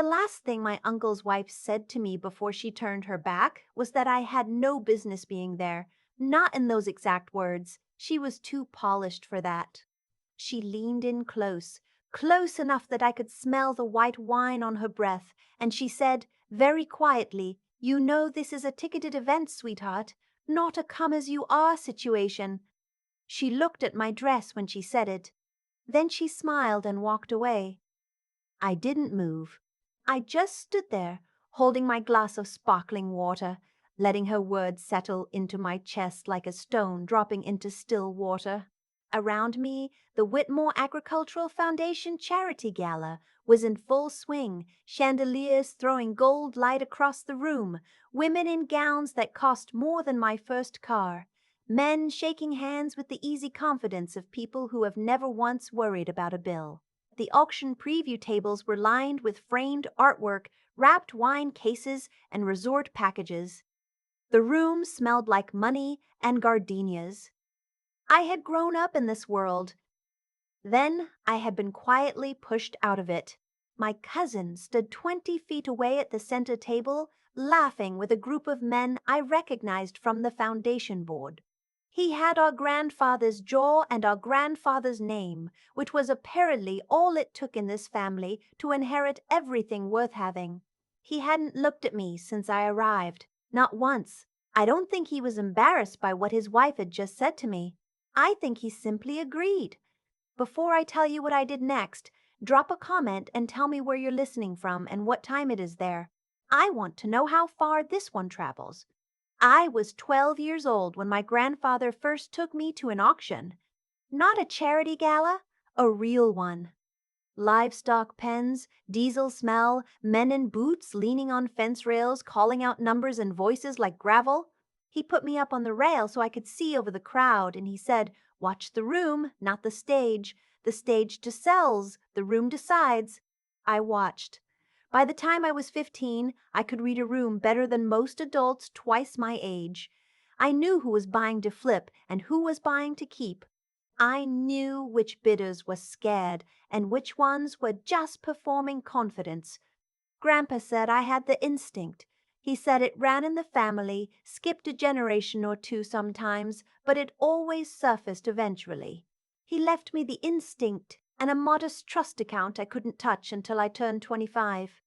The last thing my uncle's wife said to me before she turned her back was that I had no business being there. Not in those exact words. She was too polished for that. She leaned in close, close enough that I could smell the white wine on her breath, and she said, very quietly, "You know this is a ticketed event, sweetheart, not a come-as-you-are situation." She looked at my dress when she said it. Then she smiled and walked away. I didn't move. I just stood there, holding my glass of sparkling water, letting her words settle into my chest like a stone dropping into still water. Around me, the Whitmore Agricultural Foundation Charity Gala was in full swing, chandeliers throwing gold light across the room, women in gowns that cost more than my first car, men shaking hands with the easy confidence of people who have never once worried about a bill. The auction preview tables were lined with framed artwork, wrapped wine cases, and resort packages. The room smelled like money and gardenias. I had grown up in this world. Then I had been quietly pushed out of it. My cousin stood 20 feet away at the center table, laughing with a group of men I recognized from the foundation board. He had our grandfather's jaw and our grandfather's name, which was apparently all it took in this family to inherit everything worth having. He hadn't looked at me since I arrived, not once. I don't think he was embarrassed by what his wife had just said to me. I think he simply agreed. Before I tell you what I did next, drop a comment and tell me where you're listening from and what time it is there. I want to know how far this one travels. I was 12 years old when my grandfather first took me to an auction. Not a charity gala, a real one. Livestock pens, diesel smell, men in boots leaning on fence rails calling out numbers and voices like gravel. He put me up on the rail so I could see over the crowd, and he said, "Watch the room, not the stage. The stage sells, the room decides." I watched. By the time I was 15, I could read a room better than most adults twice my age. I knew who was buying to flip and who was buying to keep. I knew which bidders were scared and which ones were just performing confidence. Grandpa said I had the instinct. He said it ran in the family, skipped a generation or two sometimes, but it always surfaced eventually. He left me the instinct and a modest trust account I couldn't touch until I turned 25.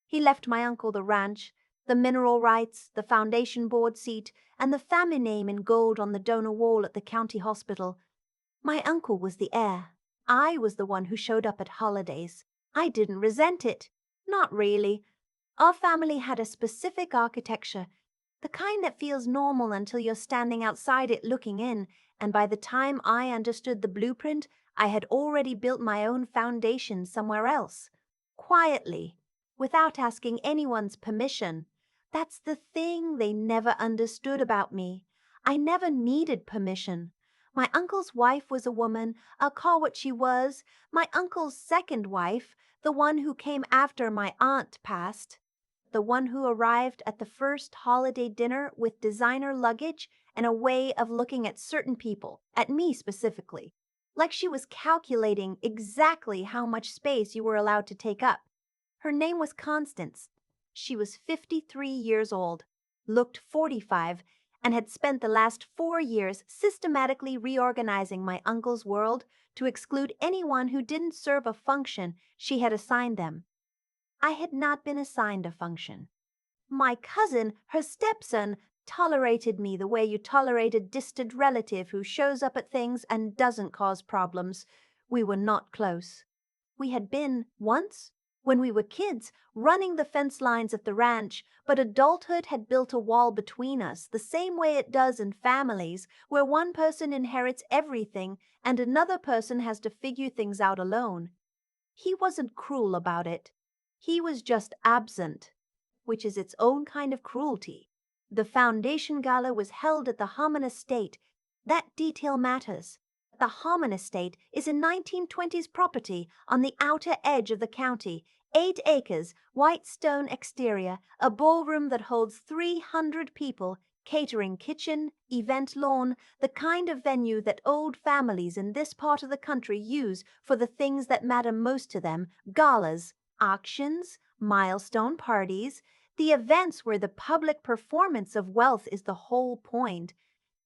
He left my uncle the ranch, the mineral rights, the foundation board seat, and the family name in gold on the donor wall at the county hospital. My uncle was the heir. I was the one who showed up at holidays. I didn't resent it. Not really. Our family had a specific architecture, the kind that feels normal until you're standing outside it looking in, and by the time I understood the blueprint, I had already built my own foundation somewhere else. Quietly, without asking anyone's permission. That's the thing they never understood about me. I never needed permission. My uncle's wife was a woman, I'll call what she was, my uncle's second wife, the one who came after my aunt passed, the one who arrived at the first holiday dinner with designer luggage and a way of looking at certain people, at me specifically, like she was calculating exactly how much space you were allowed to take up. Her name was Constance. She was 53 years old, looked 45, and had spent the last 4 years systematically reorganizing my uncle's world to exclude anyone who didn't serve a function she had assigned them. I had not been assigned a function. My cousin, her stepson, tolerated me the way you tolerate a distant relative who shows up at things and doesn't cause problems. We were not close. We had been, once, when we were kids, running the fence lines of the ranch, but adulthood had built a wall between us the same way it does in families, where one person inherits everything and another person has to figure things out alone. He wasn't cruel about it. He was just absent, which is its own kind of cruelty. The foundation gala was held at the Harmon Estate. That detail matters. The Harmon Estate is a 1920s property on the outer edge of the county, 8 acres, white stone exterior, a ballroom that holds 300 people, catering kitchen, event lawn, the kind of venue that old families in this part of the country use for the things that matter most to them, galas, auctions, milestone parties, the events where the public performance of wealth is the whole point.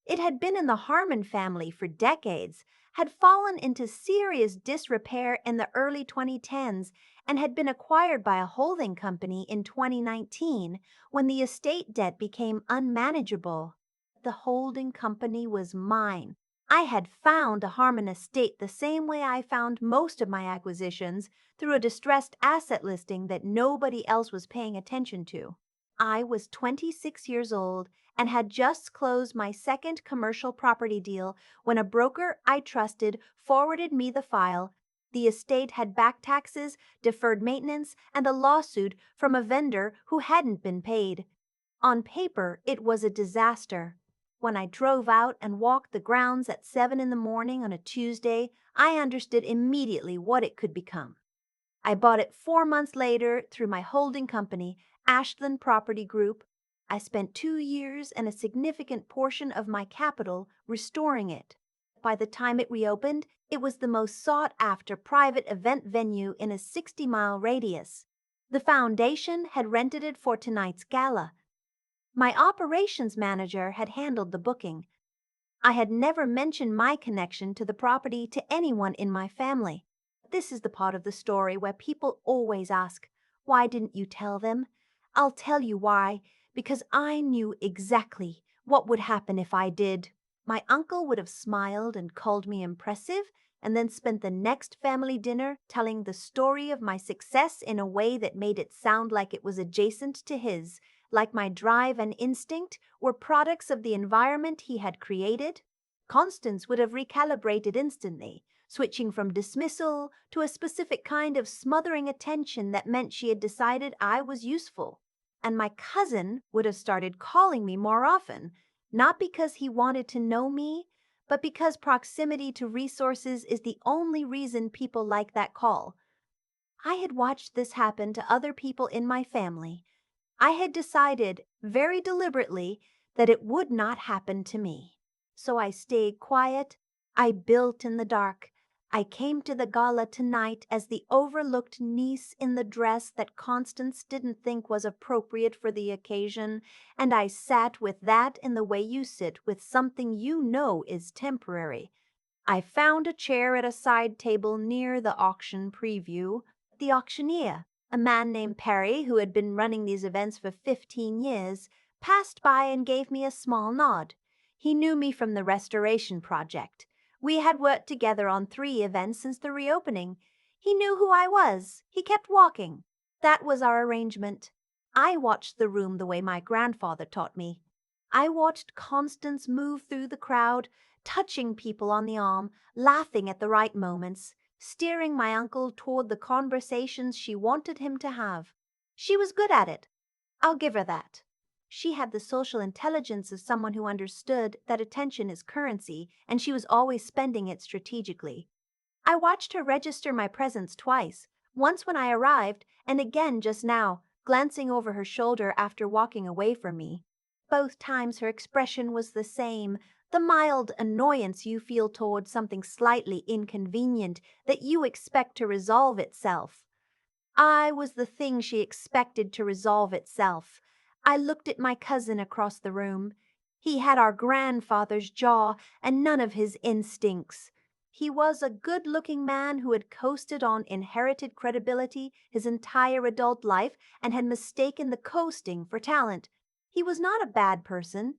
It had been in the Harmon family for decades, had fallen into serious disrepair in the early 2010s, and had been acquired by a holding company in 2019 when the estate debt became unmanageable. The holding company was mine. I had found a Harmon estate the same way I found most of my acquisitions, through a distressed asset listing that nobody else was paying attention to. I was 26 years old and had just closed my second commercial property deal when a broker I trusted forwarded me the file. The estate had back taxes, deferred maintenance, and a lawsuit from a vendor who hadn't been paid. On paper, it was a disaster. When I drove out and walked the grounds at 7 in the morning on a Tuesday, I understood immediately what it could become. I bought it 4 months later through my holding company, Ashland Property Group. I spent 2 years and a significant portion of my capital restoring it. By the time it reopened, it was the most sought-after private event venue in a 60-mile radius. The foundation had rented it for tonight's gala. My operations manager had handled the booking. I had never mentioned my connection to the property to anyone in my family. This is the part of the story where people always ask, "Why didn't you tell them?" I'll tell you why, because I knew exactly what would happen if I did. My uncle would have smiled and called me impressive, and then spent the next family dinner telling the story of my success in a way that made it sound like it was adjacent to his, like my drive and instinct were products of the environment he had created. Constance would have recalibrated instantly, switching from dismissal to a specific kind of smothering attention that meant she had decided I was useful. And my cousin would have started calling me more often, not because he wanted to know me, but because proximity to resources is the only reason people like that call. I had watched this happen to other people in my family. I had decided, very deliberately, that it would not happen to me. So I stayed quiet. I built in the dark. I came to the gala tonight as the overlooked niece in the dress that Constance didn't think was appropriate for the occasion, and I sat with that in the way you sit with something you know is temporary. I found a chair at a side table near the auction preview. The auctioneer, a man named Perry who had been running these events for 15 years, passed by and gave me a small nod. He knew me from the restoration project. We had worked together on 3 events since the reopening. He knew who I was. He kept walking. That was our arrangement. I watched the room the way my grandfather taught me. I watched Constance move through the crowd, touching people on the arm, laughing at the right moments, steering my uncle toward the conversations she wanted him to have. She was good at it. I'll give her that. She had the social intelligence of someone who understood that attention is currency, and she was always spending it strategically. I watched her register my presence twice, once when I arrived, and again just now, glancing over her shoulder after walking away from me. Both times her expression was the same, the mild annoyance you feel toward something slightly inconvenient that you expect to resolve itself. I was the thing she expected to resolve itself. I looked at my cousin across the room. He had our grandfather's jaw and none of his instincts. He was a good-looking man who had coasted on inherited credibility his entire adult life and had mistaken the coasting for talent. He was not a bad person.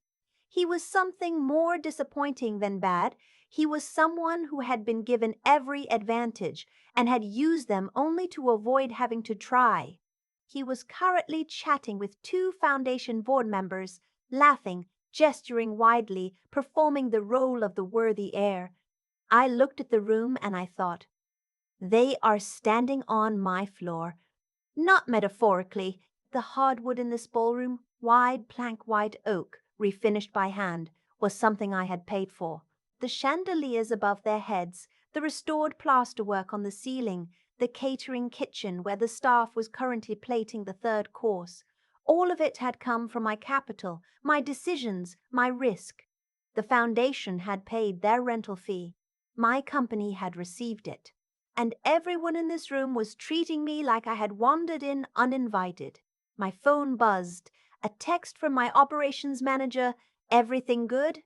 He was something more disappointing than bad. He was someone who had been given every advantage and had used them only to avoid having to try. He was currently chatting with 2 foundation board members, laughing, gesturing widely, performing the role of the worthy heir. I looked at the room and I thought, they are standing on my floor. Not metaphorically. The hardwood in this ballroom, wide plank white oak, refinished by hand, was something I had paid for. The chandeliers above their heads, the restored plasterwork on the ceiling, the catering kitchen where the staff was currently plating the 3rd course, all of it had come from my capital, my decisions, my risk. The foundation had paid their rental fee. My company had received it. and everyone in this room was treating me like I had wandered in uninvited. My phone buzzed. A text from my operations manager, "Everything good?"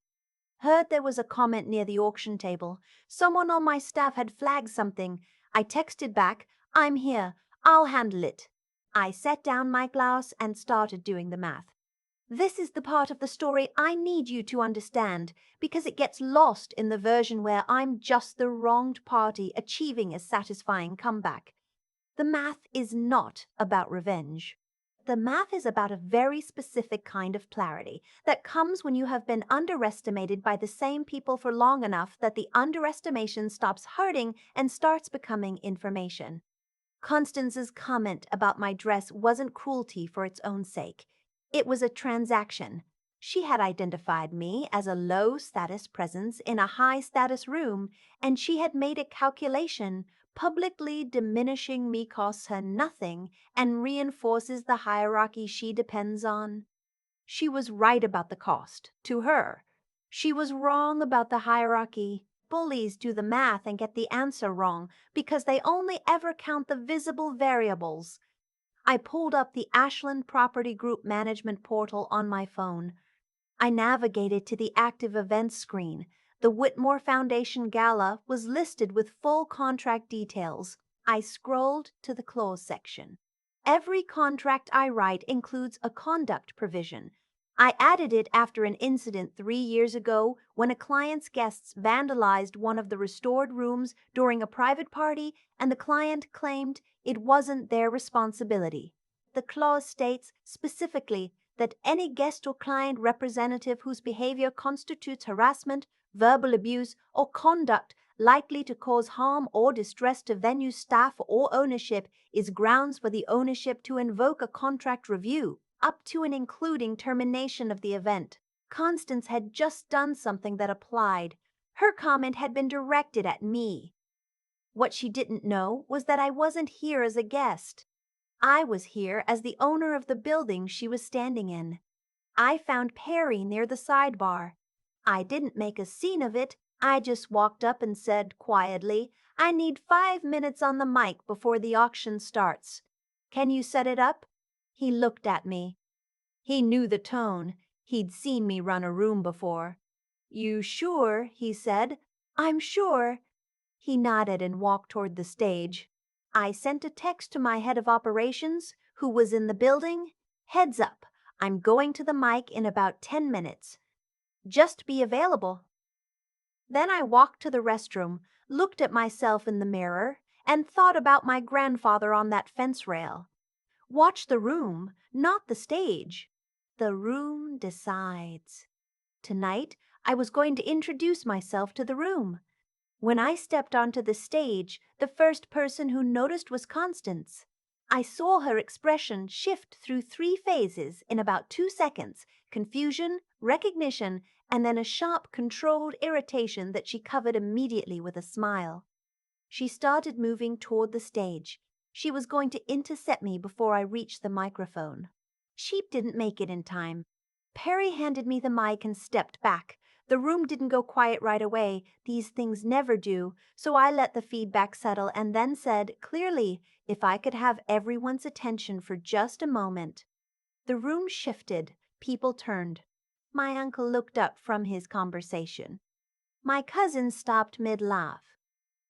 Heard there was a comment near the auction table. Someone on my staff had flagged something. I texted back, "I'm here. I'll handle it." I set down my glass and started doing the math. This is the part of the story I need you to understand, because it gets lost in the version where I'm just the wronged party achieving a satisfying comeback. The math is not about revenge. The math is about a very specific kind of clarity that comes when you have been underestimated by the same people for long enough that the underestimation stops hurting and starts becoming information. Constance's comment about my dress wasn't cruelty for its own sake. It was a transaction. She had identified me as a low-status presence in a high-status room, and she had made a calculation. Publicly diminishing me costs her nothing and reinforces the hierarchy she depends on. She was right about the cost, to her. She was wrong about the hierarchy. Bullies do the math and get the answer wrong because they only ever count the visible variables. I pulled up the Ashland Property Group Management portal on my phone. I navigated to the active events screen. The Whitmore Foundation Gala was listed with full contract details. I scrolled to the clause section. Every contract I write includes a conduct provision. I added it after an incident 3 years ago when a client's guests vandalized one of the restored rooms during a private party, and the client claimed it wasn't their responsibility. The clause states specifically that any guest or client representative whose behavior constitutes harassment, verbal abuse, or conduct likely to cause harm or distress to venue staff or ownership is grounds for the ownership to invoke a contract review, up to and including termination of the event. Constance had just done something that applied. Her comment had been directed at me. What she didn't know was that I wasn't here as a guest. I was here as the owner of the building she was standing in. I found Perry near the sidebar. I didn't make a scene of it. I just walked up and said quietly, "I need 5 minutes on the mic before the auction starts. Can you set it up?" He looked at me. He knew the tone. He'd seen me run a room before. "You sure?" he said. "I'm sure." He nodded and walked toward the stage. I sent a text to my head of operations, who was in the building. "Heads up, I'm going to the mic in about 10 minutes. Just be available." Then I walked to the restroom, looked at myself in the mirror, and thought about my grandfather on that fence rail. Watch the room, not the stage. The room decides. Tonight, I was going to introduce myself to the room. When I stepped onto the stage, the first person who noticed was Constance. I saw her expression shift through 3 phases in about 2 seconds: confusion, recognition, and then a sharp, controlled irritation that she covered immediately with a smile. She started moving toward the stage. She was going to intercept me before I reached the microphone. She didn't make it in time. Perry handed me the mic and stepped back. The room didn't go quiet right away. These things never do. So I let the feedback settle and then said clearly, if I could have everyone's attention for just a moment. The room shifted. People turned. My uncle looked up from his conversation. My cousin stopped mid-laugh.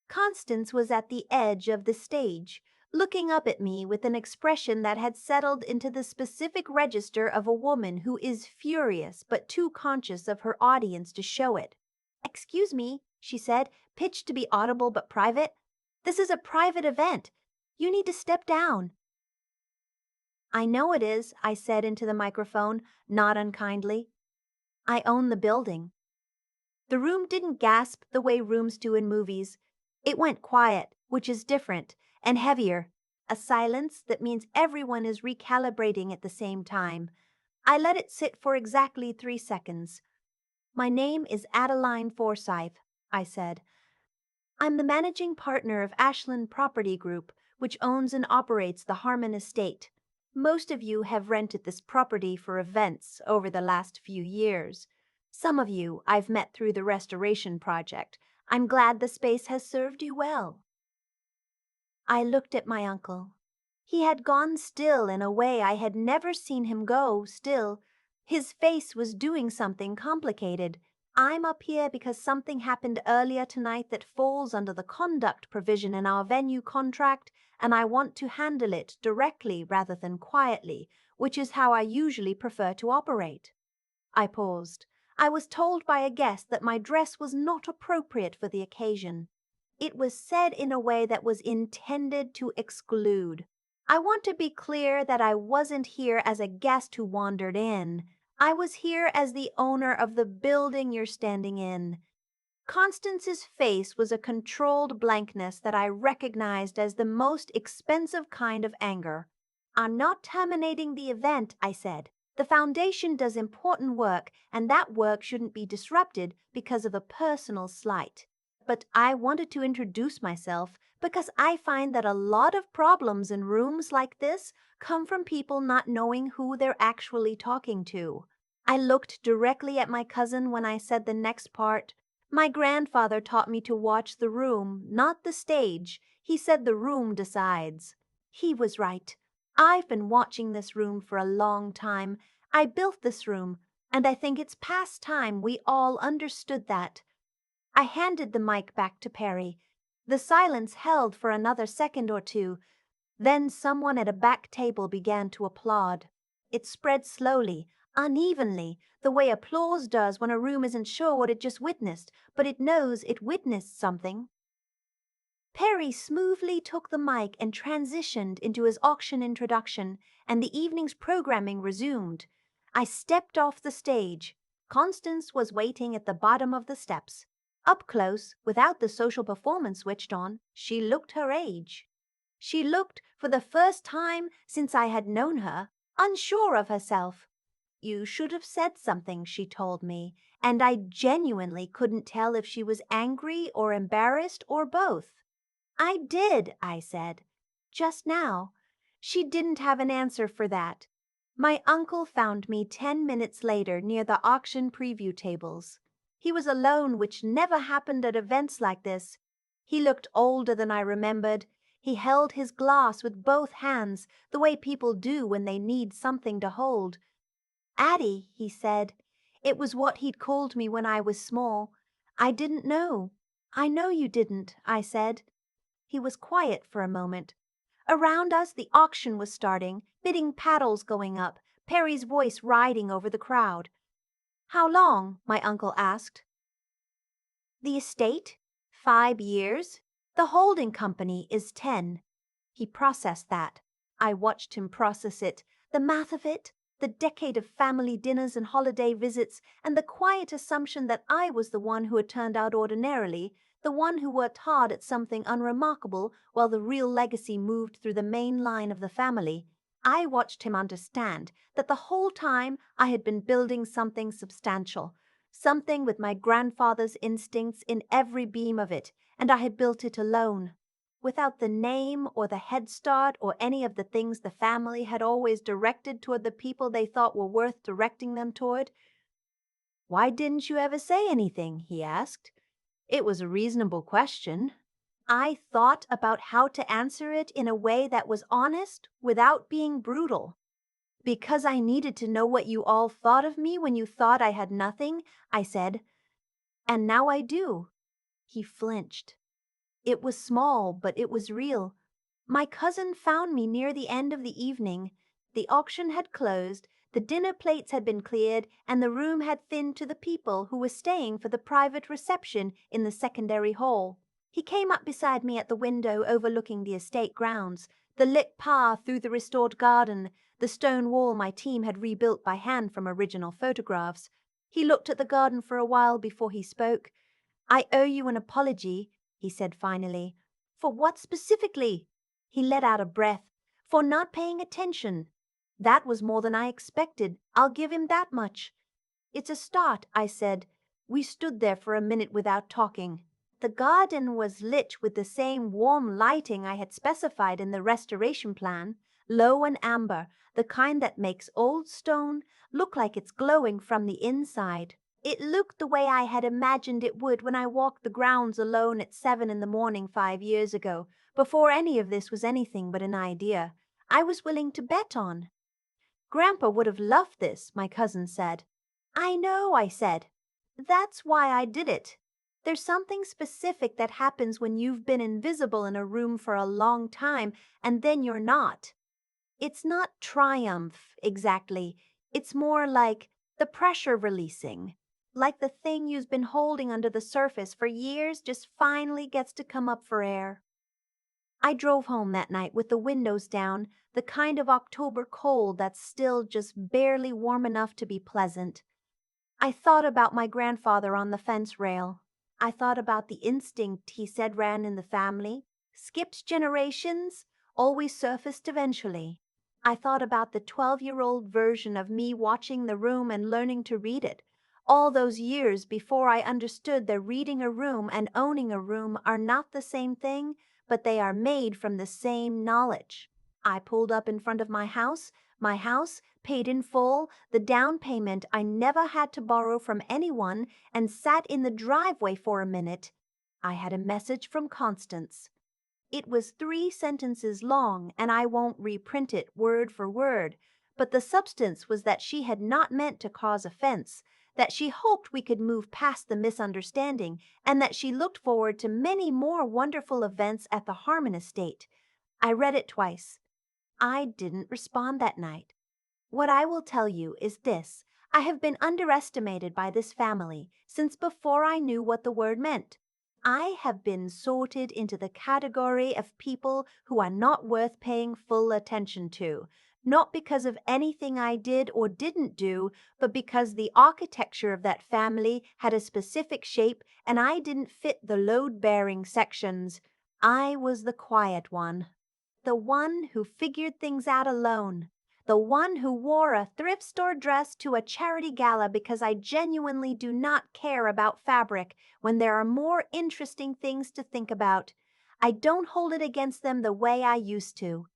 Constance was at the edge of the stage, looking up at me with an expression that had settled into the specific register of a woman who is furious but too conscious of her audience to show it. "Excuse me," she said, pitched to be audible but private. "This is a private event. You need to step down." "I know it is," I said into the microphone, not unkindly. "I own the building." The room didn't gasp the way rooms do in movies. It went quiet, which is different, and heavier. A silence that means everyone is recalibrating at the same time. I let it sit for exactly 3 seconds. "My name is Adeline Forsyth," I said. "I'm the managing partner of Ashland Property Group, which owns and operates the Harmon Estate. Most of you have rented this property for events over the last few years. Some of you I've met through the restoration project. I'm glad the space has served you well." I looked at my uncle. He had gone still in a way I had never seen him go still. His face was doing something complicated. I'm up here because something happened earlier tonight that falls under the conduct provision in our venue contract, and I want to handle it directly rather than quietly, which is how I usually prefer to operate. I paused. I was told by a guest that my dress was not appropriate for the occasion. It was said in a way that was intended to exclude. I want to be clear that I wasn't here as a guest who wandered in. I was here as the owner of the building you're standing in. Constance's face was a controlled blankness that I recognized as the most expensive kind of anger. I'm not terminating the event, I said. The foundation does important work, and that work shouldn't be disrupted because of a personal slight. But I wanted to introduce myself because I find that a lot of problems in rooms like this come from people not knowing who they're actually talking to. I looked directly at my cousin when I said the next part. My grandfather taught me to watch the room, not the stage. He said the room decides. He was right. I've been watching this room for a long time. I built this room, and I think it's past time we all understood that. I handed the mic back to Perry. The silence held for another second or two. Then someone at a back table began to applaud. It spread slowly, unevenly, the way applause does when a room isn't sure what it just witnessed, but it knows it witnessed something. Perry smoothly took the mic and transitioned into his auction introduction, and the evening's programming resumed. I stepped off the stage. Constance was waiting at the bottom of the steps. Up close, without the social performance switched on, she looked her age. She looked, for the first time since I had known her, unsure of herself. You should have said something, she told me, and I genuinely couldn't tell if she was angry or embarrassed or both. I did, I said. Just now. She didn't have an answer for that. My uncle found me 10 minutes later near the auction preview tables. He was alone, which never happened at events like this. He looked older than I remembered. He held his glass with both hands, the way people do when they need something to hold. Addie, he said. It was what he'd called me when I was small. I didn't know. I know you didn't, I said. He was quiet for a moment. Around us, the auction was starting, bidding paddles going up, Perry's voice riding over the crowd. How long? My uncle asked. The estate? 5 years. The holding company is 10. He processed that. I watched him process it, the math of it, the decade of family dinners and holiday visits, and the quiet assumption that I was the one who had turned out ordinarily, the one who worked hard at something unremarkable while the real legacy moved through the main line of the family. I watched him understand that the whole time I had been building something substantial, something with my grandfather's instincts in every beam of it, and I had built it alone, without the name or the head start or any of the things the family had always directed toward the people they thought were worth directing them toward. Why didn't you ever say anything? He asked. It was a reasonable question. I thought about how to answer it in a way that was honest without being brutal. Because I needed to know what you all thought of me when you thought I had nothing, I said. And now I do. He flinched. It was small, but it was real. My cousin found me near the end of the evening. The auction had closed, the dinner plates had been cleared, and the room had thinned to the people who were staying for the private reception in the secondary hall. He came up beside me at the window overlooking the estate grounds, the lit path through the restored garden, the stone wall my team had rebuilt by hand from original photographs. He looked at the garden for a while before he spoke. I owe you an apology, he said finally. For what specifically? He let out a breath. For not paying attention. That was more than I expected. I'll give him that much. It's a start, I said. We stood there for a minute without talking. The garden was lit with the same warm lighting I had specified in the restoration plan, low and amber, the kind that makes old stone look like it's glowing from the inside. It looked the way I had imagined it would when I walked the grounds alone at 7 in the morning 5 years ago, before any of this was anything but an idea I was willing to bet on. Grandpa would have loved this, my cousin said. I know, I said. That's why I did it. There's something specific that happens when you've been invisible in a room for a long time and then you're not. It's not triumph, exactly. It's more like the pressure releasing. Like the thing you've been holding under the surface for years just finally gets to come up for air. I drove home that night with the windows down, the kind of October cold that's still just barely warm enough to be pleasant. I thought about my grandfather on the fence rail. I thought about the instinct he said ran in the family, skipped generations, always surfaced eventually. I thought about the 12-year-old version of me watching the room and learning to read it. All those years before I understood that reading a room and owning a room are not the same thing, but they are made from the same knowledge. I pulled up in front of my house, paid in full, the down payment I never had to borrow from anyone, and sat in the driveway for a minute. I had a message from Constance. It was 3 sentences long, and I won't reprint it word for word, but the substance was that she had not meant to cause offense, that she hoped we could move past the misunderstanding, and that she looked forward to many more wonderful events at the Harmon estate. I read it twice. I didn't respond that night. What I will tell you is this. I have been underestimated by this family since before I knew what the word meant. I have been sorted into the category of people who are not worth paying full attention to, not because of anything I did or didn't do, but because the architecture of that family had a specific shape and I didn't fit the load-bearing sections. I was the quiet one, the one who figured things out alone. The one who wore a thrift store dress to a charity gala because I genuinely do not care about fabric when there are more interesting things to think about. I don't hold it against them the way I used to.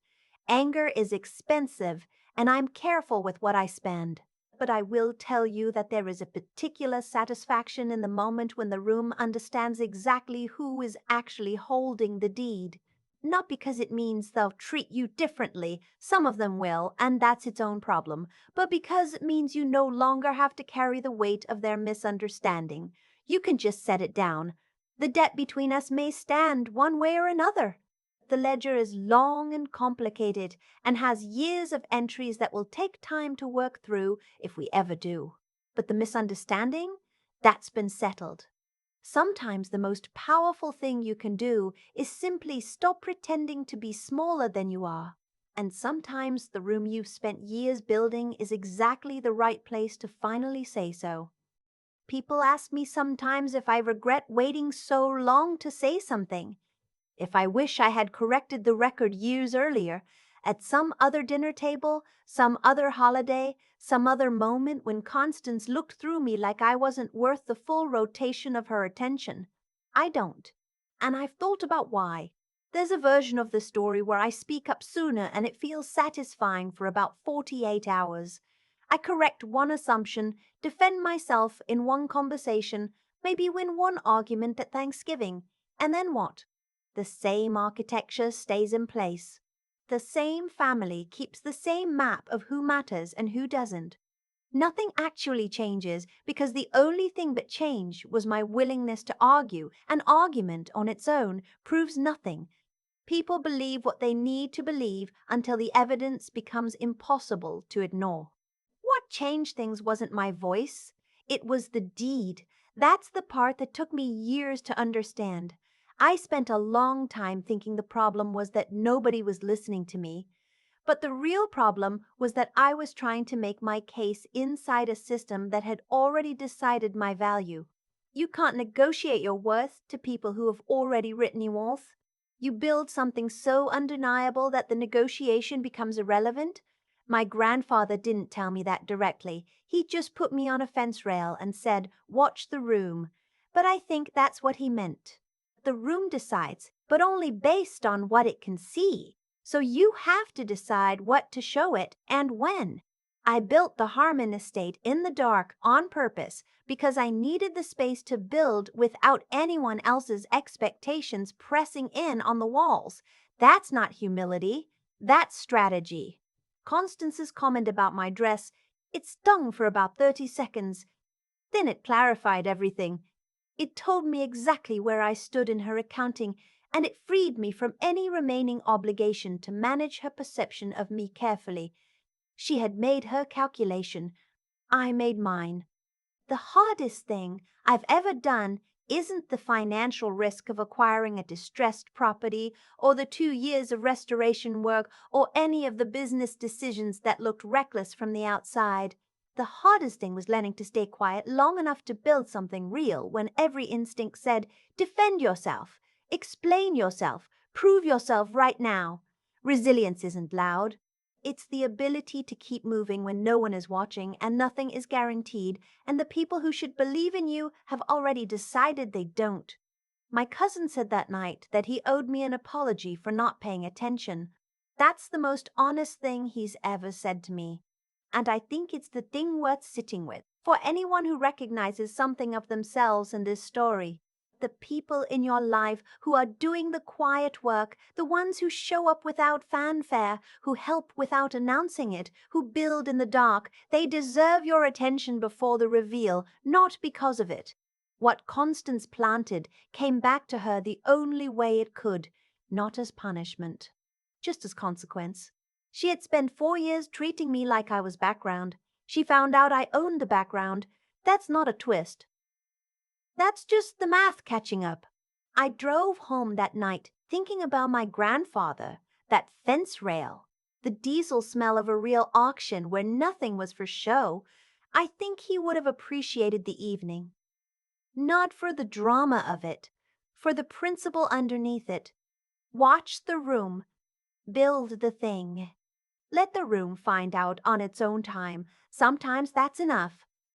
Anger is expensive, and I'm careful with what I spend. But I will tell you that there is a particular satisfaction in the moment when the room understands exactly who is actually holding the deed. Not because it means they'll treat you differently, some of them will, and that's its own problem, but because it means you no longer have to carry the weight of their misunderstanding. You can just set it down. The debt between us may stand one way or another. The ledger is long and complicated and has years of entries that will take time to work through if we ever do. But the misunderstanding? That's been settled. Sometimes the most powerful thing you can do is simply stop pretending to be smaller than you are. And sometimes the room you've spent years building is exactly the right place to finally say so. People ask me sometimes if I regret waiting so long to say something. If I wish I had corrected the record years earlier, at some other dinner table, some other holiday, some other moment when Constance looked through me like I wasn't worth the full rotation of her attention. I don't. And I've thought about why. There's a version of the story where I speak up sooner and it feels satisfying for about 48 hours. I correct one assumption, defend myself in one conversation, maybe win one argument at Thanksgiving, and then what? The same architecture stays in place. The same family keeps the same map of who matters and who doesn't. Nothing actually changes because the only thing that changed was my willingness to argue. An argument on its own proves nothing. People believe what they need to believe until the evidence becomes impossible to ignore. What changed things wasn't my voice. It was the deed. That's the part that took me years to understand. I spent a long time thinking the problem was that nobody was listening to me. But the real problem was that I was trying to make my case inside a system that had already decided my value. You can't negotiate your worth to people who have already written you off. You build something so undeniable that the negotiation becomes irrelevant. My grandfather didn't tell me that directly. He just put me on a fence rail and said, "Watch the room." But I think that's what he meant. The room decides, but only based on what it can see. So you have to decide what to show it and when. I built the Harmon estate in the dark on purpose because I needed the space to build without anyone else's expectations pressing in on the walls. That's not humility, that's strategy. Constance's comment about my dress, it stung for about 30 seconds. Then it clarified everything. It told me exactly where I stood in her accounting, and it freed me from any remaining obligation to manage her perception of me carefully. She had made her calculation. I made mine. The hardest thing I've ever done isn't the financial risk of acquiring a distressed property or the 2 years of restoration work or any of the business decisions that looked reckless from the outside. The hardest thing was learning to stay quiet long enough to build something real when every instinct said, defend yourself, explain yourself, prove yourself right now. Resilience isn't loud. It's the ability to keep moving when no one is watching and nothing is guaranteed, and the people who should believe in you have already decided they don't. My cousin said that night that he owed me an apology for not paying attention. That's the most honest thing he's ever said to me. And I think it's the thing worth sitting with for anyone who recognizes something of themselves in this story. The people in your life who are doing the quiet work, the ones who show up without fanfare, who help without announcing it, who build in the dark, they deserve your attention before the reveal, not because of it. What Constance planted came back to her the only way it could, not as punishment, just as consequence. She had spent 4 years treating me like I was background. She found out I owned the background. That's not a twist. That's just the math catching up. I drove home that night thinking about my grandfather, that fence rail, the diesel smell of a real auction where nothing was for show. I think he would have appreciated the evening. Not for the drama of it, for the principle underneath it. Watch the room, build the thing. Let the room find out on its own time. Sometimes that's enough.